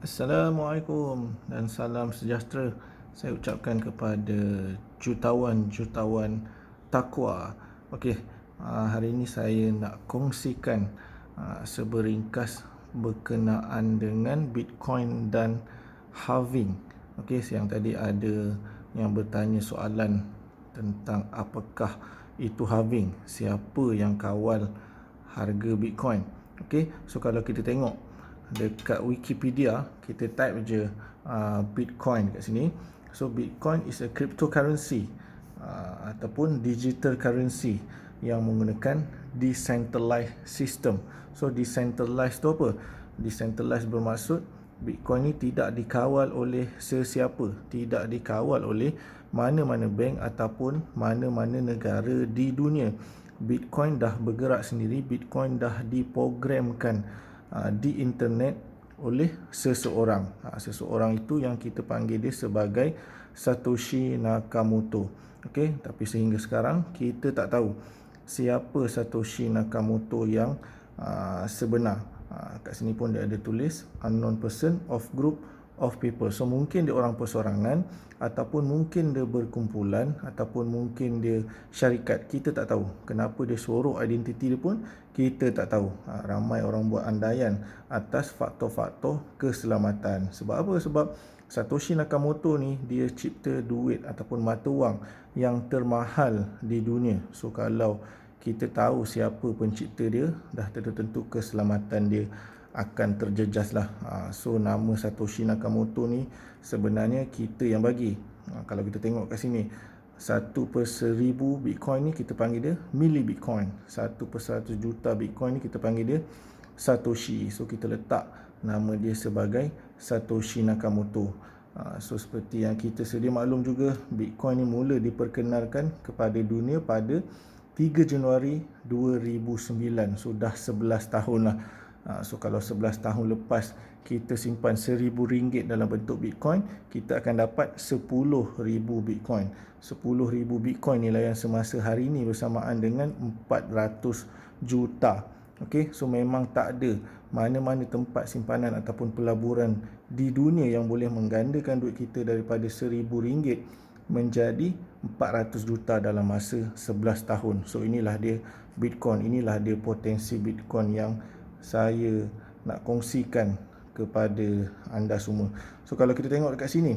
Assalamualaikum dan salam sejahtera saya ucapkan kepada jutawan-jutawan takwa. Okey, hari ini saya nak kongsikan seberingkas berkenaan dengan Bitcoin dan halving. Okey, yang tadi ada yang bertanya soalan tentang apakah itu halving, siapa yang kawal harga Bitcoin. Okey, so kalau kita tengok dekat Wikipedia, kita type je Bitcoin kat sini. So Bitcoin is a cryptocurrency ataupun digital currency yang menggunakan decentralized system. So decentralized tu apa? Decentralized bermaksud Bitcoin ni tidak dikawal oleh sesiapa, tidak dikawal oleh mana-mana bank ataupun mana-mana negara di dunia. Bitcoin dah bergerak sendiri, Bitcoin dah diprogramkan di internet oleh seseorang. Seseorang itu yang kita panggil dia sebagai Satoshi Nakamoto. Okey, tapi sehingga sekarang kita tak tahu siapa Satoshi Nakamoto yang sebenar. Kat sini pun dia ada tulis unknown person of group of people. So mungkin dia orang persorangan, ataupun mungkin dia berkumpulan, ataupun mungkin dia syarikat. Kita tak tahu. Kenapa dia sorok identiti dia pun kita tak tahu. Ramai orang buat andaian atas faktor-faktor keselamatan. Sebab apa? Sebab Satoshi Nakamoto ni dia cipta duit ataupun mata wang yang termahal di dunia. So kalau kita tahu siapa pencipta dia, dah tentu keselamatan dia akan terjejas lah. So nama Satoshi Nakamoto ni sebenarnya kita yang bagi. Kalau kita tengok kat sini, 1/1000 Bitcoin ni kita panggil dia mili Bitcoin. 1/100 juta Bitcoin ni kita panggil dia Satoshi. So kita letak nama dia sebagai Satoshi Nakamoto. So seperti yang kita sedia maklum juga, Bitcoin ni mula diperkenalkan kepada dunia pada 3 Januari 2009. So dah 11 tahun lah. So kalau 11 tahun lepas kita simpan RM1,000 dalam bentuk Bitcoin, kita akan dapat 10,000 Bitcoin. 10,000 Bitcoin ni lah yang semasa hari ini bersamaan dengan 400 juta. Okey, so memang tak ada mana-mana tempat simpanan ataupun pelaburan di dunia yang boleh menggandakan duit kita daripada RM1,000 menjadi 400 juta dalam masa 11 tahun. So inilah dia Bitcoin, inilah dia potensi Bitcoin yang saya nak kongsikan kepada anda semua. So kalau kita tengok dekat sini,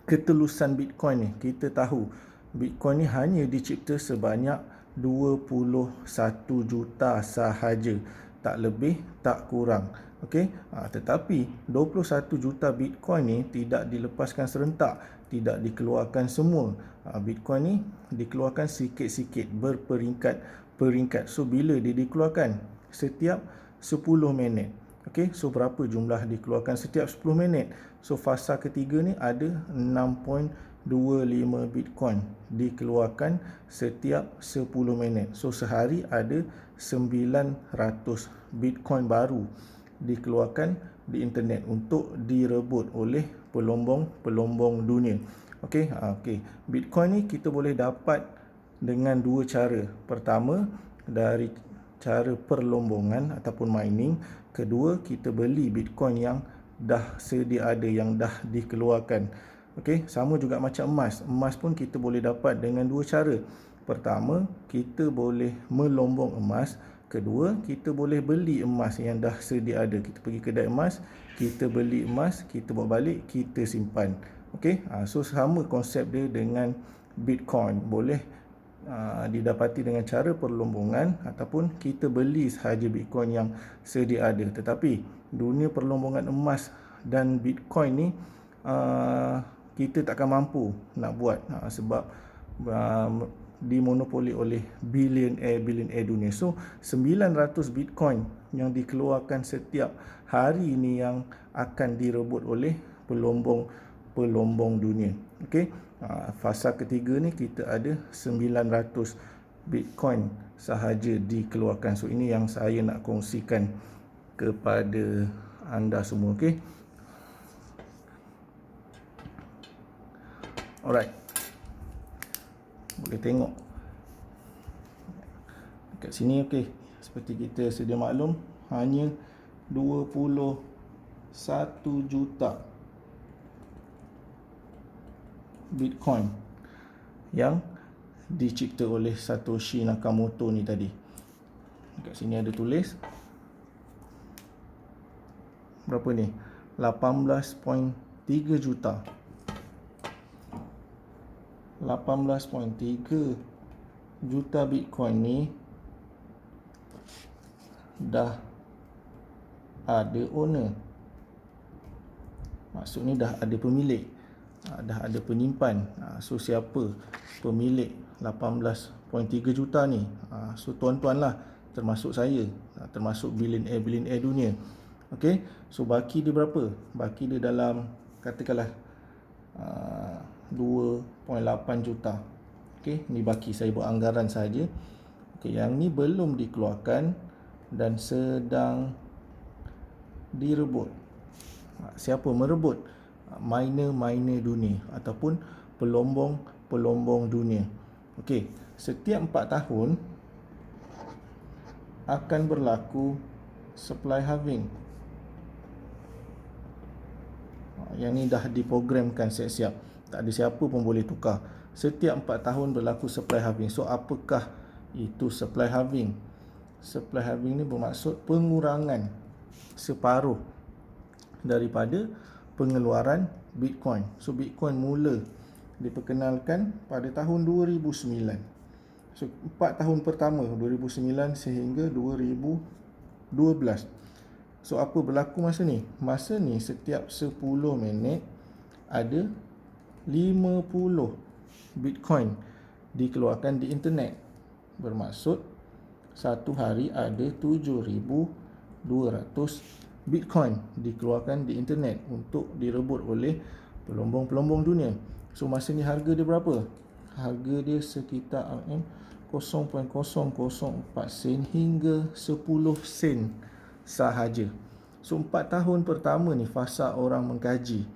ketelusan Bitcoin ni, kita tahu Bitcoin ni hanya dicipta sebanyak 21 juta sahaja, tak lebih tak kurang. Okey, tetapi 21 juta Bitcoin ni tidak dilepaskan serentak, tidak dikeluarkan semua. Bitcoin ni dikeluarkan sikit-sikit, berperingkat-peringkat. So bila dia dikeluarkan? Setiap 10 minit. Okey, so berapa jumlah dikeluarkan setiap 10 minit? So fasa ketiga ni ada 6.25 Bitcoin dikeluarkan setiap 10 minit. So sehari ada 900 Bitcoin baru dikeluarkan di internet untuk direbut oleh pelombong-pelombong dunia. Okey, Bitcoin ni kita boleh dapat dengan dua cara. Pertama, dari cara perlombongan ataupun mining. Kedua, kita beli Bitcoin yang dah sedia ada, yang dah dikeluarkan. Okey, sama juga macam emas. Emas pun kita boleh dapat dengan dua cara. Pertama, kita boleh melombong emas. Kedua, kita boleh beli emas yang dah sedia ada. Kita pergi kedai emas, kita beli emas, kita bawa balik, kita simpan. Okey, so sama konsep dia dengan Bitcoin. Boleh didapati dengan cara perlombongan ataupun kita beli sahaja Bitcoin yang sedia ada. Tetapi dunia perlombongan emas dan Bitcoin ni kita takkan mampu nak buat sebab dimonopoli oleh billionaire dunia. So 900 Bitcoin yang dikeluarkan setiap hari ini yang akan direbut oleh pelombong dunia. Okey, fasa ketiga ni kita ada 900 Bitcoin sahaja dikeluarkan. So ini yang saya nak kongsikan kepada anda semua. Okey, alright, boleh tengok dekat sini. Okey, seperti kita sedia maklum, hanya 21 1 juta Bitcoin yang dicipta oleh Satoshi Nakamoto ni tadi. Kat sini ada tulis berapa ni? 18.3 juta. 18.3 juta Bitcoin ni dah ada owner. Maksudnya dah ada pemilik, dah ada penyimpan. So siapa pemilik 18.3 juta ni? So tuan-tuan lah, termasuk saya, termasuk billionaire dunia. Okey, so baki dia berapa? Baki dia dalam, katakanlah 2.8 juta. Okey, ni baki, saya buat anggaran saja. Okey, yang ni belum dikeluarkan dan sedang direbut. Siapa merebut? Miner dunia ataupun pelombong dunia. Okey, setiap 4 tahun akan berlaku supply halving. Yang ni dah diprogramkan siap-siap, tak ada siapa pun boleh tukar. Setiap 4 tahun berlaku supply halving. So apakah itu supply halving? Supply halving ni bermaksud pengurangan separuh daripada pengeluaran Bitcoin. So Bitcoin mula diperkenalkan pada tahun 2009. So 4 tahun pertama, 2009 sehingga 2012. So apa berlaku masa ni? Masa ni setiap 10 minit ada 50 Bitcoin dikeluarkan di internet. Bermaksud satu hari ada 7,200 Bitcoin dikeluarkan di internet untuk direbut oleh pelombong-pelombong dunia. So masa ni harga dia berapa? Harga dia sekitar 0.004 sen hingga 10 sen sahaja. So 4 tahun pertama ni fasa orang mengkaji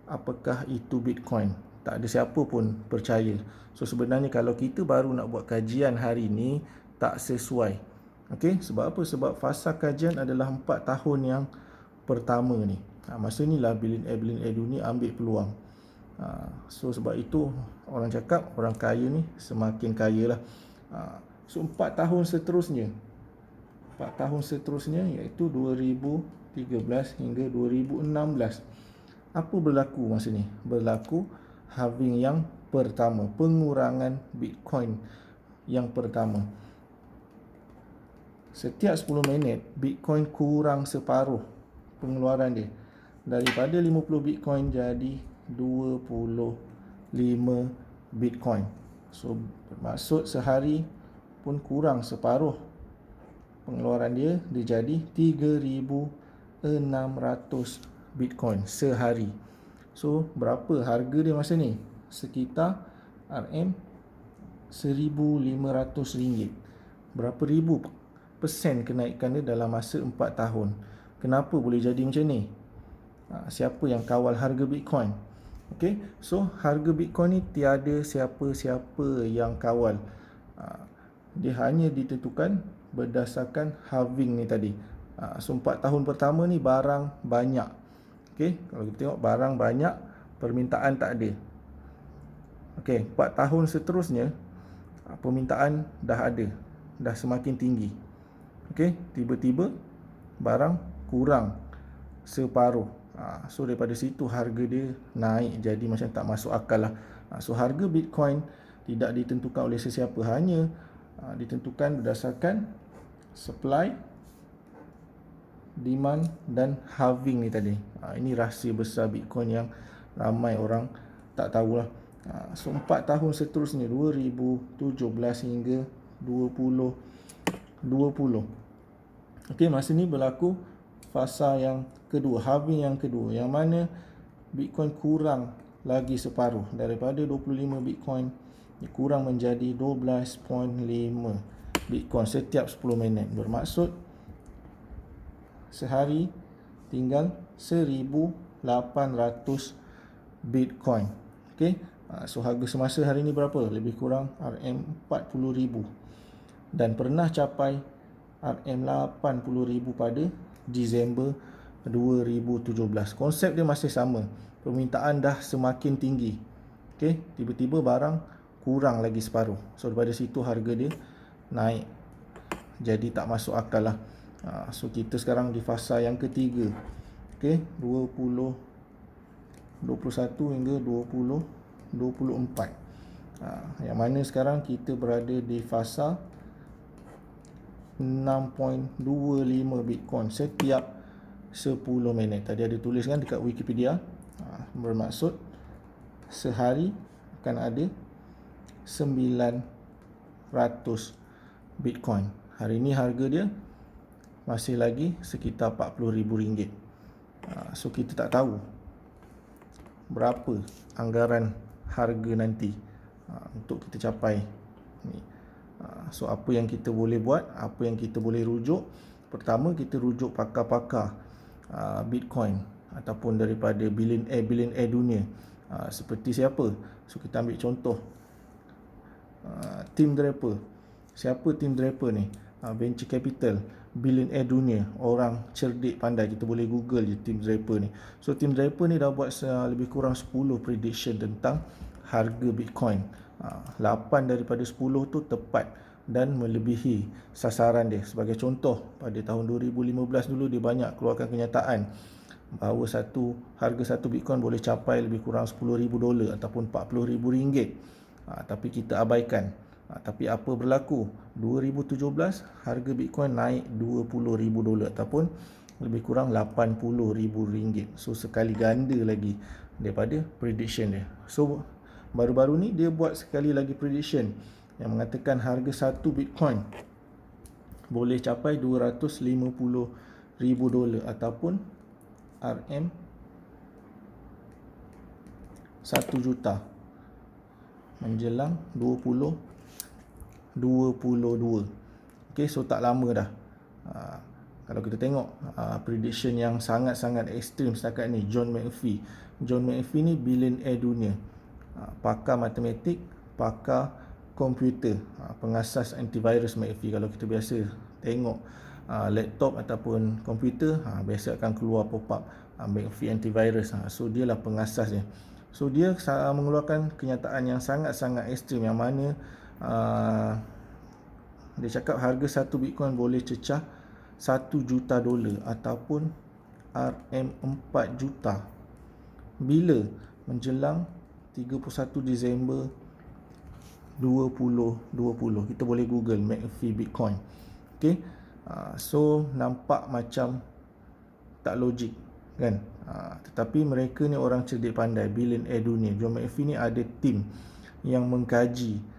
apakah itu Bitcoin. Tak ada siapa pun percaya. So sebenarnya kalau kita baru nak buat kajian hari ni, tak sesuai. Okey, sebab apa? Sebab fasa kajian adalah 4 tahun yang pertama ni. Masa ni lah billionaire dunia ambil peluang. So sebab itu orang cakap orang kaya ni semakin kaya lah. So 4 tahun seterusnya, 4 tahun seterusnya iaitu 2013 hingga 2016. Apa berlaku masa ni? Berlaku halving yang pertama, pengurangan Bitcoin yang pertama. Setiap 10 minit Bitcoin kurang separuh pengeluaran dia. Daripada 50 Bitcoin jadi 25 Bitcoin. So bermaksud sehari pun kurang separuh pengeluaran dia, jadi 3,600 Bitcoin sehari. So berapa harga dia masa ni? Sekitar RM1,500. Berapa ribu persen kenaikan dia dalam masa 4 tahun. Kenapa boleh jadi macam ni? Siapa yang kawal harga Bitcoin? Okey, so harga Bitcoin ni tiada siapa-siapa yang kawal. Dia hanya ditentukan berdasarkan halving ni tadi. So 4 tahun pertama ni barang banyak. Okey, kalau kita tengok barang banyak, permintaan tak ada. Okey, 4 tahun seterusnya permintaan dah ada, dah semakin tinggi. Okey, tiba-tiba barang kurang separuh. So daripada situ harga dia naik jadi macam tak masuk akal lah. So harga Bitcoin tidak ditentukan oleh sesiapa, hanya ditentukan berdasarkan supply, demand dan halving ni tadi. Ini rahsia besar Bitcoin yang ramai orang tak tahulah. So 4 tahun seterusnya 2017 hingga 2020. Okey, masa ni berlaku fasa yang kedua, halving yang kedua, yang mana Bitcoin kurang lagi separuh. Daripada 25 Bitcoin kurang menjadi 12.5 Bitcoin setiap 10 minit. Bermaksud sehari tinggal 1,800 Bitcoin. Okey, so harga semasa hari ni berapa? Lebih kurang RM40,000 dan pernah capai RM80,000 pada Disember 2017. Konsep dia masih sama. Permintaan dah semakin tinggi. Okey, tiba-tiba barang kurang lagi separuh. So daripada situ harga dia naik. Jadi tak masuk akal lah. So kita sekarang di fasa yang ketiga. Okey, 21 hingga 2024. Yang mana sekarang kita berada di fasa 6.25 Bitcoin setiap 10 minit. Tadi ada tuliskan dekat Wikipedia, bermaksud sehari akan ada 900 Bitcoin. Hari ini harga dia masih lagi sekitar RM40,000. So kita tak tahu berapa anggaran harga nanti untuk kita capai ni. So apa yang kita boleh buat, apa yang kita boleh rujuk? Pertama, kita rujuk pakar-pakar Bitcoin ataupun daripada billionaire dunia. Seperti siapa? So kita ambil contoh Tim Draper. Siapa Tim Draper ni? Venture capital, billionaire dunia, orang cerdik pandai. Kita boleh google je Tim Draper ni. So Tim Draper ni dah buat lebih kurang 10 prediction tentang harga Bitcoin. 8 daripada 10 tu tepat dan melebihi sasaran dia. Sebagai contoh, pada tahun 2015 dulu dia banyak keluarkan kenyataan bahawa harga satu Bitcoin boleh capai lebih kurang $10,000 ataupun RM40,000. Tapi kita abaikan. Tapi apa berlaku? 2017 harga Bitcoin naik $20,000 ataupun lebih kurang RM80,000. So sekali ganda lagi daripada prediction dia. So baru-baru ni dia buat sekali lagi prediction yang mengatakan harga satu Bitcoin boleh capai $250,000 ataupun RM 1 juta menjelang 2022. Okey, so tak lama dah. Kalau kita tengok prediction yang sangat-sangat ekstrim setakat ni, John McAfee. John McAfee ni billionaire dunia, pakar matematik, pakar komputer, pengasas antivirus McAfee. Kalau kita biasa tengok laptop ataupun komputer, biasa akan keluar pop-up McAfee antivirus. So dia lah pengasasnya. So dia mengeluarkan kenyataan yang sangat-sangat ekstrim, yang mana dia cakap harga satu Bitcoin boleh cecah $1 juta ataupun RM4 juta bila menjelang 31 Disember 2020. Kita boleh google McAfee Bitcoin. Okay, so nampak macam tak logik kan? Tetapi mereka ni orang cerdik pandai, billionaire dunia. John McAfee ni ada tim yang mengkaji,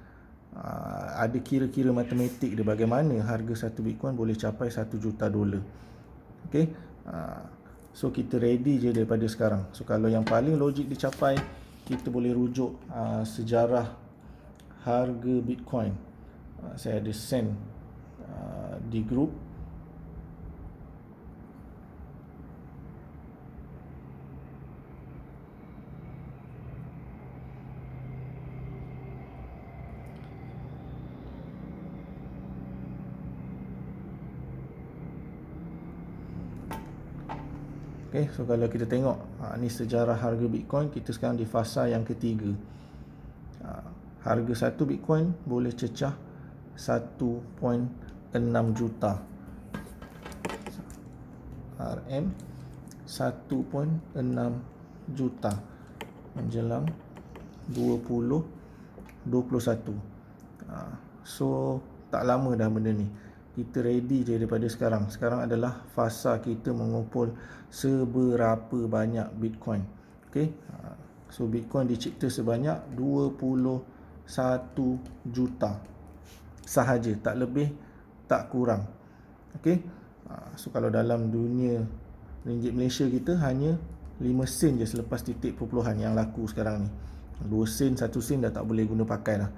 ada kira-kira matematik dia bagaimana harga satu Bitcoin boleh capai $1 juta. Okay, so kita ready je daripada sekarang. So kalau yang paling logik dicapai, kita boleh rujuk sejarah harga Bitcoin. Saya ada send di grup. Okay, so kalau kita tengok ni sejarah harga Bitcoin, kita sekarang di fasa yang ketiga. Harga satu Bitcoin boleh cecah 1.6 juta RM, 1.6 juta menjelang 2021. So tak lama dah benda ni. Kita ready je daripada sekarang. Sekarang adalah fasa kita mengumpul seberapa banyak Bitcoin. Okay, so Bitcoin dicipta sebanyak 21 juta sahaja, tak lebih tak kurang. Okay, so kalau dalam dunia ringgit Malaysia kita hanya 5 sen je selepas titik perpuluhan yang laku sekarang ni. 2 sen, 1 sen dah tak boleh guna pakai dah.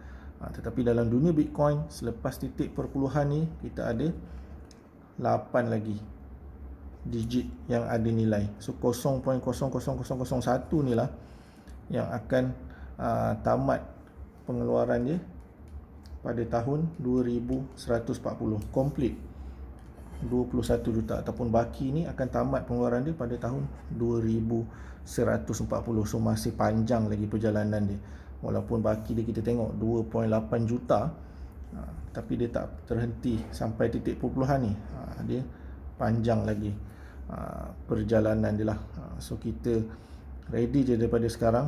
Tetapi dalam dunia Bitcoin, selepas titik perpuluhan ni, kita ada 8 lagi digit yang ada nilai. So 0.00001 ni lah yang akan tamat pengeluaran dia pada tahun 2140. Complete. 21 juta, ataupun baki ni akan tamat pengeluaran dia pada tahun 2140. So masih panjang lagi perjalanan dia. Walaupun baki dia kita tengok 2.8 juta, tapi dia tak terhenti sampai titik perpuluhan ni. Dia panjang lagi perjalanan dia lah. So kita ready je daripada sekarang.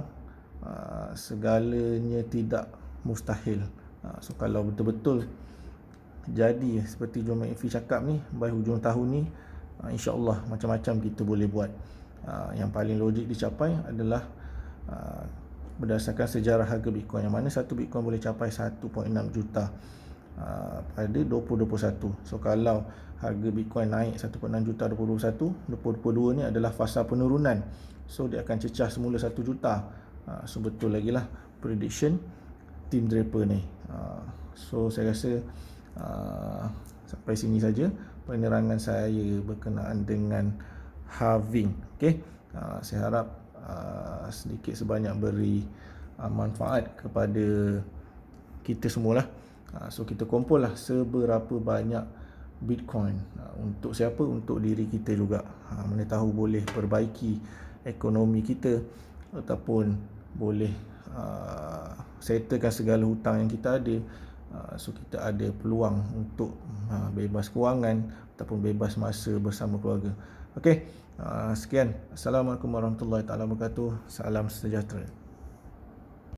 Segalanya tidak mustahil. So kalau betul-betul jadi seperti John McAfee cakap ni, by hujung tahun ni, insya-Allah macam-macam kita boleh buat. Yang paling logik dicapai adalah berdasarkan sejarah harga Bitcoin, yang mana satu Bitcoin boleh capai 1.6 juta pada 2021. So kalau harga Bitcoin naik 1.6 juta 2021, 2022 ni adalah fasa penurunan. So dia akan cecah semula 1 juta. So betul lagi lah prediction Tim Draper ni. So saya rasa sampai sini saja penerangan saya berkenaan dengan halving. Okey, saya harap sedikit sebanyak beri manfaat kepada kita semualah. So kita kumpul lah seberapa banyak Bitcoin. Untuk siapa? Untuk diri kita juga. Mana tahu boleh perbaiki ekonomi kita, ataupun boleh settlekan segala hutang yang kita ada. So kita ada peluang untuk bebas kewangan ataupun bebas masa bersama keluarga. Okey, sekian. Assalamualaikum warahmatullahi wabarakatuh. Salam sejahtera.